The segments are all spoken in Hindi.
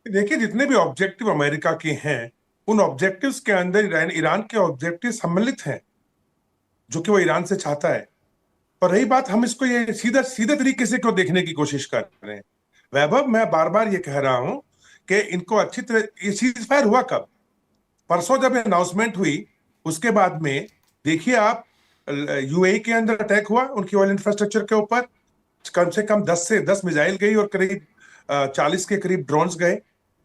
देखिए, जितने भी ऑब्जेक्टिव अमेरिका के हैं, उन ऑब्जेक्टिव्स के अंदर ईरान ईरान के ऑब्जेक्टिव सम्मिलित हैं, जो कि वो ईरान से चाहता है। और रही बात, हम इसको ये सीधा सीधे तरीके से क्यों देखने की कोशिश कर रहे हैं? वैभव, मैं बार बार ये कह रहा हूं कि इनको अच्छी तरह, ये सीज फायर हुआ कब? परसों जब अनाउंसमेंट हुई, उसके बाद में देखिए आप, यूएई के अंदर अटैक हुआ उनकी ऑयल इंफ्रास्ट्रक्चर के ऊपर। कम से कम 10 मिसाइल गई और करीब 40 के करीब ड्रोन्स गए।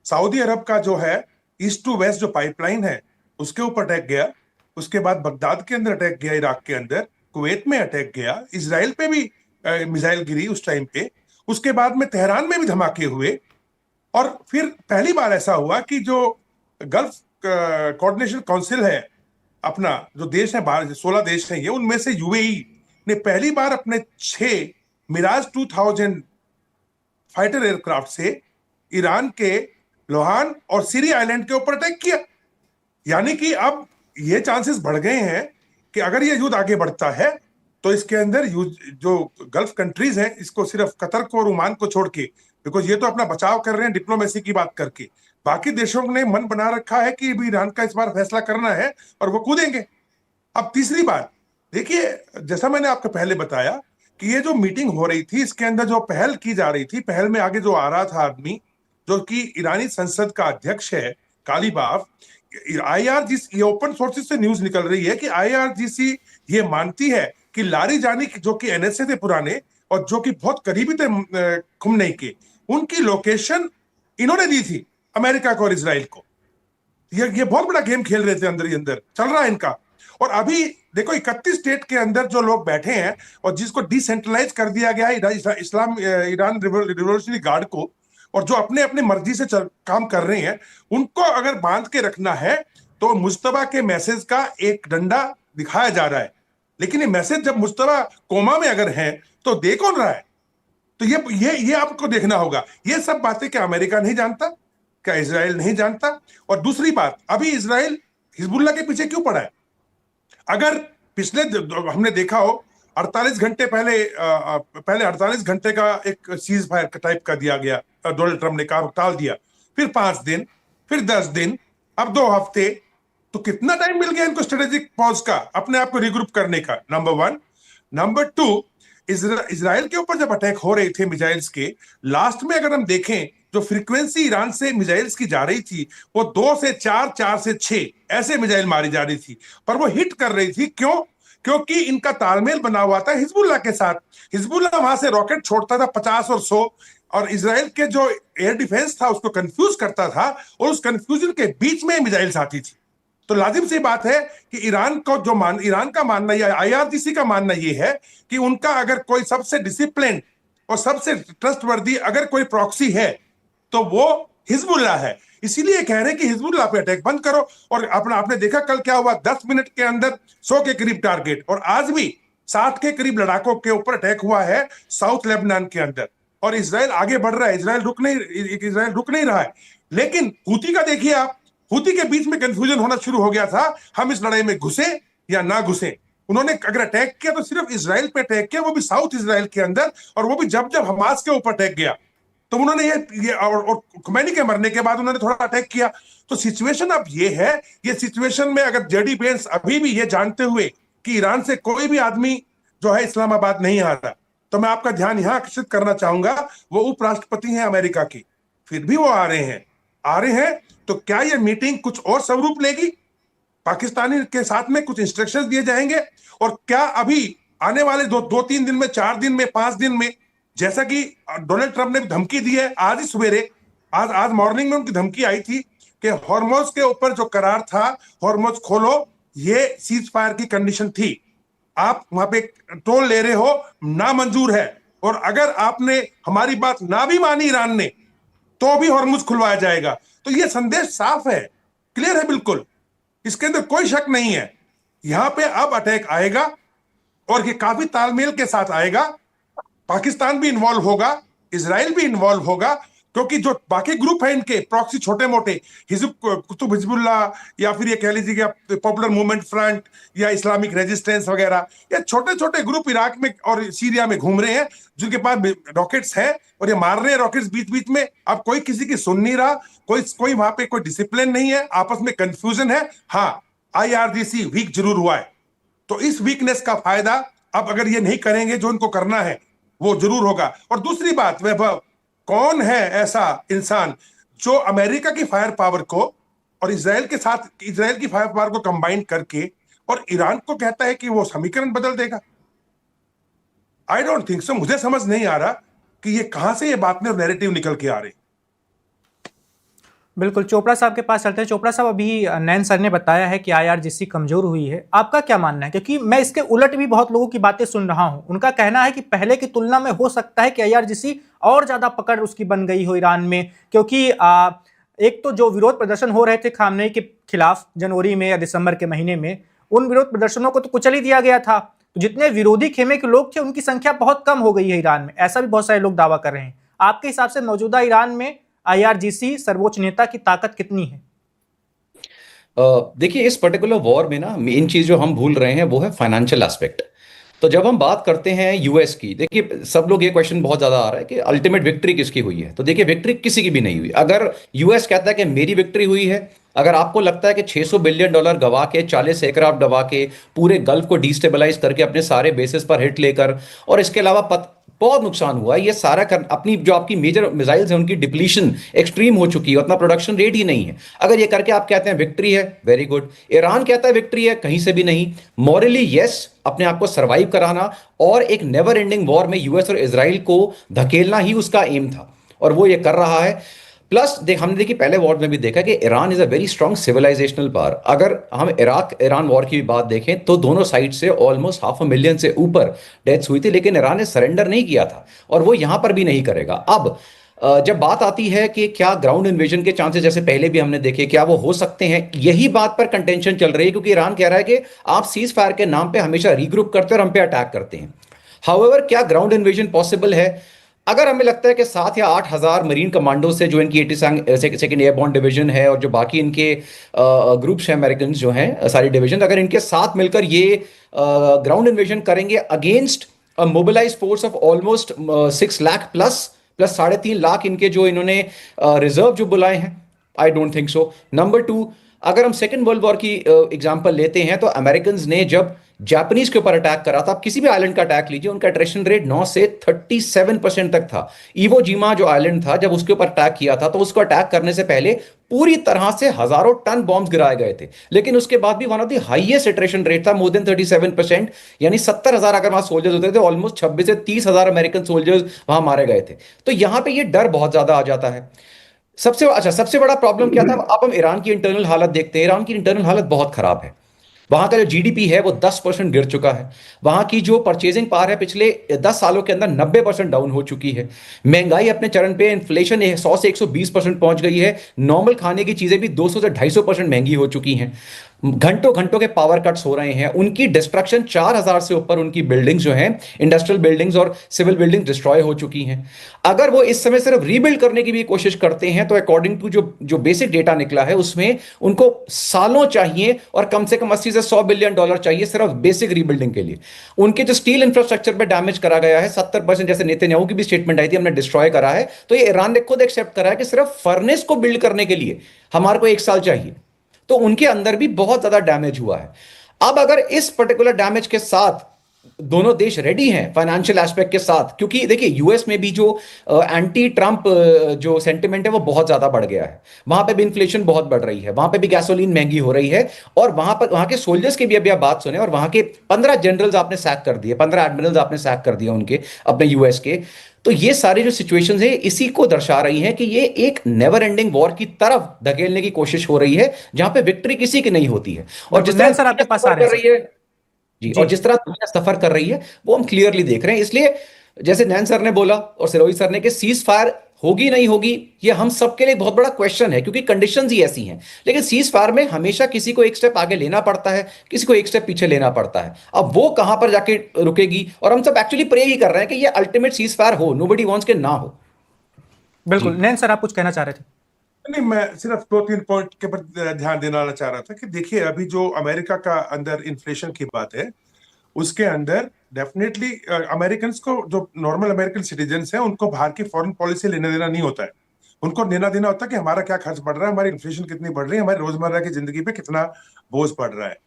सऊदी अरब का जो है ईस्ट टू वेस्ट जो पाइपलाइन है, उसके ऊपर अटैक गया। उसके बाद बगदाद के अंदर अटैक गया, इराक के अंदर कुवैत में अटैक गया, इसराइल पे भी मिसाइल गिरी उस टाइम पे। उसके बाद में तेहरान में भी धमाके हुए। और फिर पहली बार ऐसा हुआ कि जो गल्फ कोऑर्डिनेशन काउंसिल है, अपना जो देश है, 16 देश हैं ये, उनमें से यूएई ने पहली बार अपने 6 मिराज 2000 फाइटर एयरक्राफ्ट से ईरान के लोहान और सीरी आइलैंड के ऊपर अटैक किया। यानी कि अब ये चांसेस बढ़ गए हैं कि अगर ये युद्ध आगे बढ़ता है, तो इसके अंदर जो गल्फ कंट्रीज हैं, इसको सिर्फ कतर को और ओमान को छोड़ के, बिकॉज ये तो अपना बचाव कर रहे हैं डिप्लोमेसी की बात करके, बाकी देशों ने मन बना रखा है कि भी ईरान का इस बार फैसला करना है और वो कूदेंगे। अब तीसरी बात, देखिए, जैसा मैंने आपको पहले बताया कि ये जो मीटिंग हो रही थी, इसके अंदर जो पहल की जा रही थी, पहल में आगे जो आ रहा था आदमी, जो कि ईरानी संसद का अध्यक्ष है, कालीबाफ। आईआरजीसी, ये ओपन सोर्सेज से न्यूज निकल रही है कि आईआरजीसी ये मानती है कि लारीजानी, जो कि एनएसए थे पुराने और जो कि बहुत करीबी थे खुमनई के, उनकी लोकेशन इन्होंने दी थी अमेरिका को और इसराइल को। ये बहुत बड़ा गेम खेल रहे थे, अंदर ही अंदर चल रहा है इनका। और अभी देखो, 31 स्टेट के अंदर जो लोग बैठे हैं और जिसको डिसेंट्रलाइज कर दिया गया है इस्लाम ईरान रिवोल्यूशनरी गार्ड को, और जो अपने अपने मर्जी से काम कर रहे हैं, उनको अगर बांध के रखना है, तो मुश्तबा के मैसेज का एक डंडा दिखाया जा रहा है। लेकिन ये मैसेज जब मुश्तबा कोमा में अगर है, तो दे कौन रहा है? तो ये आपको देखना होगा। ये सब बातें क्या अमेरिका नहीं जानता? क्या इसराइल नहीं जानता? और दूसरी बात, अभी इसराइल हिजबुल्लाह के पीछे क्यों पड़ा है? अगर पिछले हमने देखा हो, 48 घंटे पहले, पहले 48 घंटे का एक सीज फायर टाइप का दिया गया, डोनाल्ड ट्रंप ने कहा टाल दिया, फिर 5 दिन, फिर 10 दिन, अब 2 हफ्ते। तो कितना टाइम मिल गया इनको स्ट्रेटेजिक पॉज का, अपने आप को रिग्रुप करने का? Number one. Number two, Israel के ऊपर जब अटैक हो रहे थे मिसाइल्स के, लास्ट में अगर हम देखें, जो फ्रीक्वेंसी ईरान से मिसाइल्स की जा रही थी, वो 2 से 4, 4 से 6 ऐसे मिसाइल मारी जा रही थी। पर वो हिट कर रही थी, क्यों? क्योंकि इनका तालमेल बना हुआ था हिजबुल्लाह के साथ। हिजबुल्लाह वहां से रॉकेट छोड़ता था 50 और 100, और इसराइल के जो एयर डिफेंस था उसको कंफ्यूज करता था, और उस कंफ्यूजन के बीच में मिसाइल्स आती थी। तो लाजिम सी बात है कि ईरान का मानना, या आईआरजीसी का मानना यह है कि उनका अगर कोई सबसे डिसिप्लिन और सबसे ट्रस्टवर्दी अगर कोई प्रॉक्सी है, तो वो हिजबुल्लाह है। इसीलिए कह रहे हैं कि हिजबुल्लाह पे अटैक बंद करो। और अपना आपने देखा कल क्या हुआ, 10 मिनट के अंदर 100 के करीब टारगेट, और आज भी 60 के करीब लड़ाकों के ऊपर अटैक हुआ है साउथ लेबनान के अंदर। और इसराइल आगे बढ़ रहा है, इसराइल रुक नहीं रहा है। लेकिन हूती का देखिए आप, हूती के बीच में कंफ्यूजन होना शुरू हो गया था, हम इस लड़ाई में घुसे या ना घुसे। उन्होंने अगर अटैक किया तो सिर्फ इसराइल पे अटैक किया, वो भी साउथ इसराइल के अंदर, और वो भी जब जब हमास के ऊपर अटैक गया, तो उन्होंने और खुमैनी के मरने के बाद उन्होंने थोड़ा अटैक किया। तो सिचुएशन अब ये है, ये सिचुएशन में अगर जेडी पेंस अभी भी ये जानते हुए कि ईरान से कोई भी आदमी जो है इस्लामाबाद नहीं आ रहा, तो मैं आपका ध्यान यहां आकर्षित करना चाहूंगा, वो उपराष्ट्रपति हैं अमेरिका की, फिर भी वो आ रहे हैं। आ रहे हैं, तो क्या ये मीटिंग कुछ और स्वरूप लेगी? पाकिस्तानी के साथ में कुछ इंस्ट्रक्शंस दिए जाएंगे? और क्या अभी आने वाले 2-3 दिन में, 4 दिन में, 5 दिन में, जैसा कि डोनाल्ड ट्रंप ने धमकी दी है, आज ही सवेरे, आज आज मॉर्निंग में उनकी धमकी आई थी कि हॉर्मोज के ऊपर जो करार था, हॉर्मोज खोलो, ये सीज फायर की कंडीशन थी। आप वहां पे टोल ले रहे हो, ना मंजूर है। और अगर आपने हमारी बात ना भी मानी ईरान ने, तो भी हॉर्मुज खुलवाया जाएगा। तो ये संदेश साफ है, क्लियर है बिल्कुल, इसके अंदर कोई शक नहीं है। यहां पे अब अटैक आएगा, और ये काफी तालमेल के साथ आएगा। पाकिस्तान भी इन्वॉल्व होगा, इसराइल भी इन्वॉल्व होगा, क्योंकि जो बाकी ग्रुप है इनके प्रॉक्सी छोटे मोटे, कुतुब हिजबुल्लाह, या फिर ये कह लीजिए कि पॉपुलर मूवमेंट फ्रंट या इस्लामिक रेजिस्टेंस वगैरह, ये छोटे छोटे ग्रुप इराक में और सीरिया में घूम रहे हैं, जिनके पास रॉकेट्स हैं और ये मार रहे हैं रॉकेट्स बीच बीच में। अब कोई किसी की सुन नहीं रहा, कोई कोई वहां पे कोई डिसिप्लिन नहीं है, आपस में कंफ्यूजन है। हाँ, IRGC वीक जरूर हुआ है, तो इस वीकनेस का फायदा अब अगर ये नहीं करेंगे जो इनको करना है वो जरूर होगा। और दूसरी बात, वैभव, कौन है ऐसा इंसान जो अमेरिका की फायर पावर को और इजराइल की फायर पावर को कंबाइन करके और ईरान को कहता है कि वो समीकरण बदल देगा? आई डोंट थिंक सो। मुझे समझ नहीं आ रहा कि ये कहां से ये बातें और नैरेटिव निकल के आ रहे। बिल्कुल, चोपड़ा साहब के पास चलते हैं। चोपड़ा साहब, अभी नैन सर ने बताया है कि IRGC कमजोर हुई है, आपका क्या मानना है? क्योंकि मैं इसके उलट भी बहुत लोगों की बातें सुन रहा हूं। उनका कहना है कि पहले की तुलना में हो सकता है कि IRGC और ज्यादा पकड़ उसकी बन गई हो ईरान में, क्योंकि एक तो जो विरोध प्रदर्शन हो रहे थे खामनेई के खिलाफ जनवरी में या दिसंबर के महीने में, उन विरोध प्रदर्शनों को तो कुचल ही दिया गया था। तो जितने विरोधी खेमे के लोग थे उनकी संख्या बहुत कम हो गई है ईरान में, ऐसा भी बहुत सारे लोग दावा कर रहे हैं। आपके हिसाब से मौजूदा ईरान में IRGC सर्वोच्च नेता की ताकत कितनी है? देखिए, इस पर्टिकुलर वॉर में ना मेन चीज जो हम भूल रहे हैं वो है फाइनेंशियल एस्पेक्ट। तो जब हम बात करते हैं यूएस की, देखिए सब लोग, ये क्वेश्चन बहुत ज्यादा आ रहा है कि अल्टीमेट विक्ट्री किसकी हुई है। तो देखिए, विक्ट्री किसी की भी नहीं हुई। अगर यूएस कहता है कि मेरी विक्ट्री हुई है, अगर आपको लगता है कि $600 बिलियन गवा के, 40 एयरक्राफ्ट दबा के, पूरे गल्फ को डिस्टेबलाइज करके, अपने सारे बेसिस पर हिट लेकर, और इसके अलावा बहुत नुकसान हुआ है, ये सारा अपनी जो आपकी मेजर मिसाइल्स हैं उनकी डिप्लीशन एक्सट्रीम हो चुकी है, उतना प्रोडक्शन रेट ही नहीं है, अगर ये करके आप कहते हैं विक्ट्री है, वेरी गुड। ईरान कहता है विक्ट्री है, कहीं से भी नहीं। मॉरली यस, अपने आप को सरवाइव कराना और एक नेवर एंडिंग वॉर में यूएस और इजराइल को धकेलना ही उसका एम था, और वो ये कर रहा है। प्लस हमने देखिए पहले वॉर में भी देखा कि Iran is a very strong civilisational power. अगर हम इराक ईरान वॉर की भी बात देखें तो दोनों साइड से ऑलमोस्ट 500,000 से ऊपर डेथ्स हुई थी, लेकिन ईरान ने सरेंडर नहीं किया था, और वो यहां पर भी नहीं करेगा। अब जब बात आती है कि क्या ग्राउंड इन्वेजन के चांसेस, जैसे पहले भी हमने देखे, क्या वो हो सकते हैं, यही बात पर कंटेंशन चल रही है, क्योंकि ईरान कह रहा है कि आप सीज फायर के नाम पे हमेशा रीग्रुप करते हैं और हम पे अटैक करते हैं। हाउएवर, क्या ग्राउंड इन्वेजन पॉसिबल है? अगर हमें लगता है कि 7 या 8 हज़ार मरीन कमांडो से, जो इनकी 82nd एयरबॉर्न डिवीजन है और जो बाकी इनके ग्रुप्स हैं अमेरिकन जो हैं सारी डिवीजन, अगर इनके साथ मिलकर ये ग्राउंड इन्वेजन करेंगे against mobilize force of almost 6 lakh plus 3.5 lakh इनके जो इन्होंने रिजर्व जो बुलाए हैं, I don't think so. Number 2, अगर हम सेकेंड वर्ल्ड वॉर की एग्जाम्पल लेते हैं, तो अमेरिकन ने जब जापानीज के ऊपर अटैक करा था, आप किसी भी आइलैंड का अटैक लीजिए, उनका अट्रेशन रेट 9 से 37% तक था। इवो जिमा जो आइलैंड था, जब उसके ऊपर अटैक किया था, तो उसको अटैक करने से पहले पूरी तरह से हजारों टन बॉम्ब्स गिराए गए थे, लेकिन उसके बाद भी one of the highest attraction rate था, मोर देन 37%, यानी 70,000 अगर वहां सोल्जर्स होते थे, ऑलमोस्ट 26 से 30,000 अमेरिकन सोल्जर्स वहां मारे गए थे। तो यहां पर यह डर बहुत ज्यादा आ जाता है। सबसे बड़ा प्रॉब्लम क्या था? अब हम ईरान की इंटरनल हालत देखते हैं। ईरान की इंटरनल हालत बहुत खराब है। वहां का जो जीडीपी है वो 10% गिर चुका है। वहां की जो परचेजिंग पावर है पिछले 10 सालों के अंदर 90% डाउन हो चुकी है। महंगाई अपने चरण पे, इन्फ्लेशन 100 से 120% पहुंच गई है। नॉर्मल खाने की चीजें भी 200 से 250% महंगी हो चुकी हैं। घंटों घंटों के पावर कट्स हो रहे हैं। उनकी डिस्ट्रक्शन, 4,000 से ऊपर उनकी बिल्डिंग्स जो हैं, इंडस्ट्रियल बिल्डिंग्स और सिविल बिल्डिंग्स डिस्ट्रॉय हो चुकी हैं। अगर वो इस समय सिर्फ रीबिल्ड करने की भी कोशिश करते हैं, तो अकॉर्डिंग टू जो बेसिक डेटा निकला है उसमें उनको सालों चाहिए और कम से कम 80 से $100 बिलियन चाहिए सिर्फ बेसिक रीबिल्डिंग के लिए। उनके जो स्टील इंफ्रास्ट्रक्चर पे डैमेज करा गया है 70%, जैसे नेतन्याहू की भी स्टेटमेंट आई थी, हमने डिस्ट्रॉय करा है। तो ये ईरान ने खुद एक्सेप्ट करा है कि सिर्फ फर्नेस को बिल्ड करने के लिए हमारे को 1 साल चाहिए। तो उनके अंदर भी बहुत ज्यादा डैमेज हुआ है। अब अगर इस पर्टिकुलर डैमेज के साथ दोनों देश रेडी हैं फाइनेंशियल एस्पेक्ट के साथ, क्योंकि देखिए यूएस में भी जो एंटी ट्रंप जो सेंटिमेंट है वो बहुत ज्यादा बढ़ गया है। वहां पे भी इन्फ्लेशन बहुत बढ़ रही है, वहां पे भी गैसोलीन महंगी हो रही है, और वहां के सोल्जर्स की भी अभी आप बात सुने, और वहां के 15 जनरल्स आपने सैक कर दिए, 15 एडमिरल्स आपने सैक कर दिए उनके, अपने यूएस के। तो ये सारी जो सिचुएशंस है इसी को दर्शा रही हैं कि ये एक नेवर एंडिंग वॉर की तरफ धकेलने की कोशिश हो रही है, जहां पे विक्ट्री किसी की नहीं होती है। और जिस तरह सर आपके पास आ रहे हैं जी, और जिस तरह दुनिया सफर कर रही है वो हम क्लियरली देख रहे हैं। इसलिए जैसे नैन सर ने बोला और सिरोही सर ने कि सीज फायर होगी नहीं होगी, ये हम सबके लिए बहुत बड़ा क्वेश्चन है, क्योंकि कंडीशंस ही ऐसी हैं। लेकिन सीज फायर में हमेशा किसी को एक स्टेप आगे लेना पड़ता है, किसी को एक स्टेप पीछे लेना पड़ता है। अब वो कहां पर जाके रुकेगी, और हम सब एक्चुअली प्रे ही कर रहे हैं कि ये अल्टीमेट सीज फायर हो, नोबडी वांट्स के ना हो। बिल्कुल। नैन सर, आप कुछ कहना चाह रहे थे? नहीं, मैं सिर्फ 2-3 पॉइंट के पर ध्यान देना चाह रहा था कि देखिए, अभी जो अमेरिका का अंदर इन्फ्लेशन की बात है, उसके अंदर डेफिनेटली अमेरिकन को, जो नॉर्मल अमेरिकन सिटीजन्स हैं, उनको बाहर की फॉरेन पॉलिसी लेना देना नहीं होता है। उनको लेना देना होता है कि हमारा क्या खर्च बढ़ रहा है, हमारी इन्फ्लेशन कितनी बढ़ रही है, हमारी रोजमर्रा की जिंदगी पे कितना बोझ पड़ रहा है।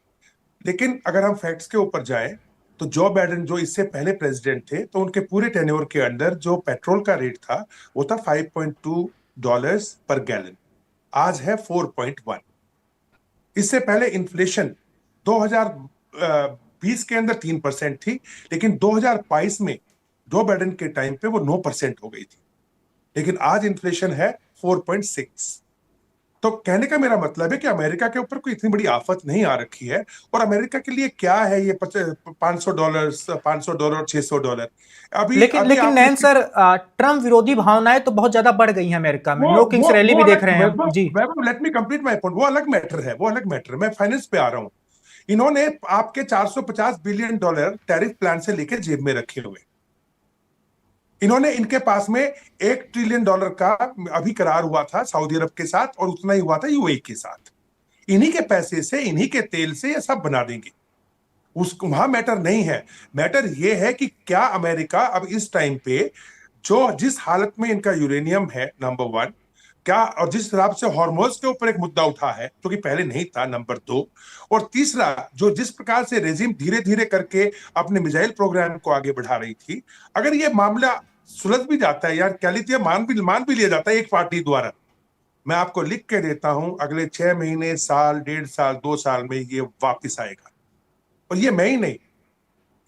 लेकिन अगर हम फैक्ट्स के ऊपर जाएं, तो जो बाइडेन जो इससे पहले प्रेसिडेंट थे, तो उनके पूरे टेन्योर के अंदर जो पेट्रोल का रेट था वो था $5.2 पर गैलन, आज है 4.1। इससे पहले इन्फ्लेशन 2020 के अंदर 3% थी, लेकिन 2022 में जो बाइडेन के टाइम पे वो 9% हो गई थी, लेकिन आज इन्फ्लेशन है 4.6। तो कहने का मेरा मतलब है कि अमेरिका के ऊपर कोई इतनी बड़ी आफत नहीं आ रखी है, और अमेरिका के लिए क्या है ये $500, $600, अभी लेकिन अभी लेकिन आप नैन सर, ट्रम्प विरोधी भावनाएं तो बहुत ज्यादा बढ़ गई हैं अमेरिका में। नो किंग्स रैली भी देख रहे हैं हम। जी, let me complete my point. वो अलग मैटर है, वो अलग मैटर है। मैं फाइनेंस पे आ रहा हूं। इन्होंने आपके $450 बिलियन टैरिफ प्लान से लेके जेब में रखे हुए। इन्होंने, इनके पास में $1 ट्रिलियन का अभी करार हुआ था सऊदी अरब के साथ, और उतना ही हुआ था यूएई के साथ। इन्हीं के पैसे से, इन्हीं के तेल से ये सब बना देंगे। उसको वहां मैटर नहीं है। मैटर ये है कि क्या अमेरिका अब इस टाइम पे, जो जिस हालत में इनका यूरेनियम है, नंबर 1, क्या, और जिस हिसाब से हार्मोज के ऊपर एक मुद्दा उठा है जो कि पहले नहीं था, नंबर 2, और तीसरा, जो जिस प्रकार से रेजिम धीरे धीरे करके अपने मिसाइल प्रोग्राम को आगे बढ़ा रही थी, अगर ये मामला सुलझ भी जाता है, यार कह लीजिए मान भी लिया जाता है एक पार्टी द्वारा, मैं आपको लिख के देता हूं, अगले 6 महीने, साल, 1.5 साल, 2 साल में ये वापिस आएगा। और ये मैं ही नहीं,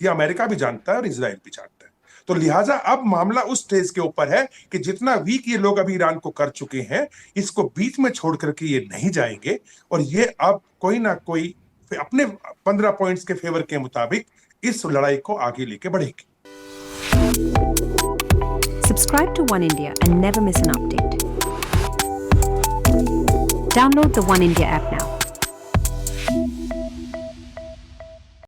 ये अमेरिका भी जानता है और इजराइल भी जानता है। तो लिहाजा अब मामला उस स्टेज के ऊपर है कि जितना वीक ये लोग अभी ईरान को कर चुके हैं, इसको बीच में छोड़ करके ये नहीं जाएंगे, और ये अब कोई ना कोई अपने 15 पॉइंट्स के फेवर के मुताबिक इस लड़ाई को आगे लेके बढ़ेगी। Subscribe to One India and never miss an update. Download the One India app now.